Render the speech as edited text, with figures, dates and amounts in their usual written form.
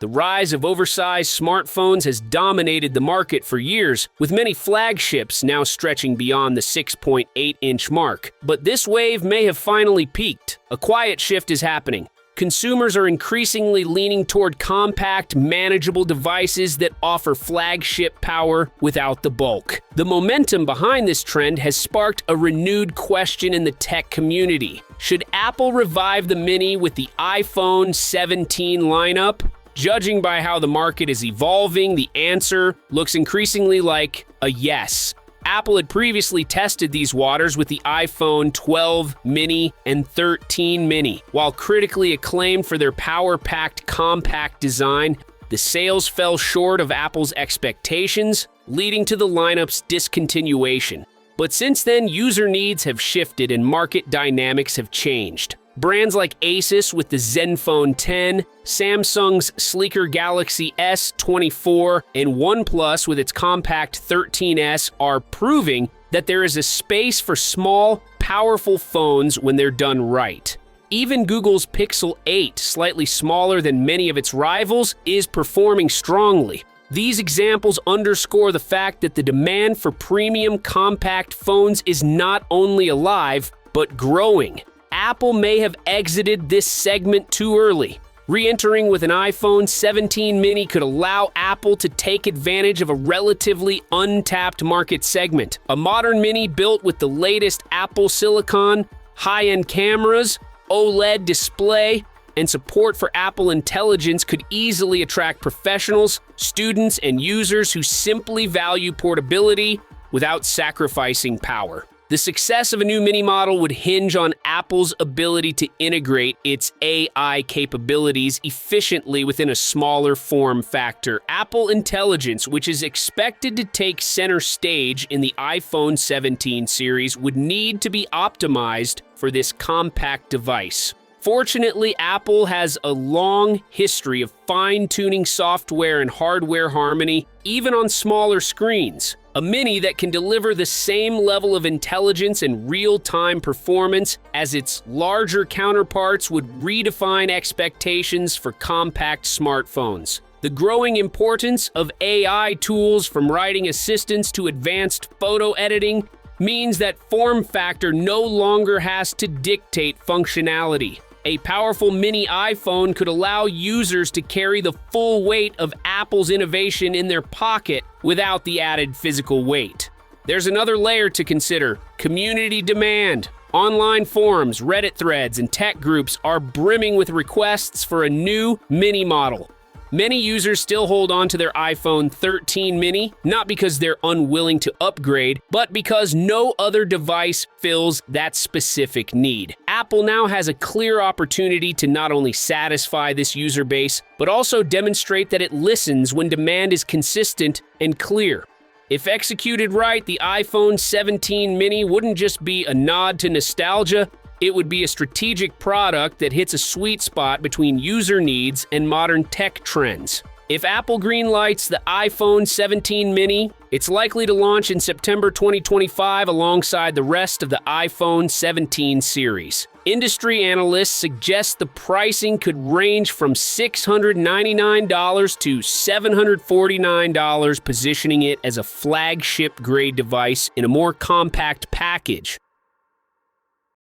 The rise of oversized smartphones has dominated the market for years, with many flagships now stretching beyond the 6.8-inch mark. But this wave may have finally peaked. A quiet shift is happening. Consumers are increasingly leaning toward compact, manageable devices that offer flagship power without the bulk. The momentum behind this trend has sparked a renewed question in the tech community. Should Apple revive the Mini with the iPhone 17 lineup? Judging by how the market is evolving, the answer looks increasingly like a yes. Apple had previously tested these waters with the iPhone 12 mini and 13 mini. While critically acclaimed for their power-packed compact design, the sales fell short of Apple's expectations, leading to the lineup's discontinuation. But since then, user needs have shifted and market dynamics have changed. Brands like Asus with the Zenfone 10, Samsung's sleeker Galaxy S24, and OnePlus with its compact 13S are proving that there is a space for small, powerful phones when they're done right. Even Google's Pixel 8, slightly smaller than many of its rivals, is performing strongly. These examples underscore the fact that the demand for premium compact phones is not only alive, but growing. Apple may have exited this segment too early. Re-entering with an iPhone 17 mini could allow Apple to take advantage of a relatively untapped market segment. A modern mini built with the latest Apple silicon, high-end cameras, OLED display, and support for Apple Intelligence could easily attract professionals, students, and users who simply value portability without sacrificing power. The success of a new mini model would hinge on Apple's ability to integrate its AI capabilities efficiently within a smaller form factor. Apple Intelligence, which is expected to take center stage in the iPhone 17 series, would need to be optimized for this compact device. Fortunately, Apple has a long history of fine-tuning software and hardware harmony, even on smaller screens. A Mini that can deliver the same level of intelligence and real-time performance as its larger counterparts would redefine expectations for compact smartphones. The growing importance of AI tools, from writing assistants to advanced photo editing, means that form factor no longer has to dictate functionality. A powerful mini iPhone could allow users to carry the full weight of Apple's innovation in their pocket without the added physical weight. There's another layer to consider: community demand. Online forums, Reddit threads, and tech groups are brimming with requests for a new mini model. Many users still hold on to their iPhone 13 mini, not because they're unwilling to upgrade, but because no other device fills that specific need. Apple now has a clear opportunity to not only satisfy this user base, but also demonstrate that it listens when demand is consistent and clear. If executed right, the iPhone 17 mini wouldn't just be a nod to nostalgia, it would be a strategic product that hits a sweet spot between user needs and modern tech trends. If Apple greenlights the iPhone 17 mini, it's likely to launch in September 2025 alongside the rest of the iPhone 17 series. Industry analysts suggest the pricing could range from $699 to $749, positioning it as a flagship-grade device in a more compact package.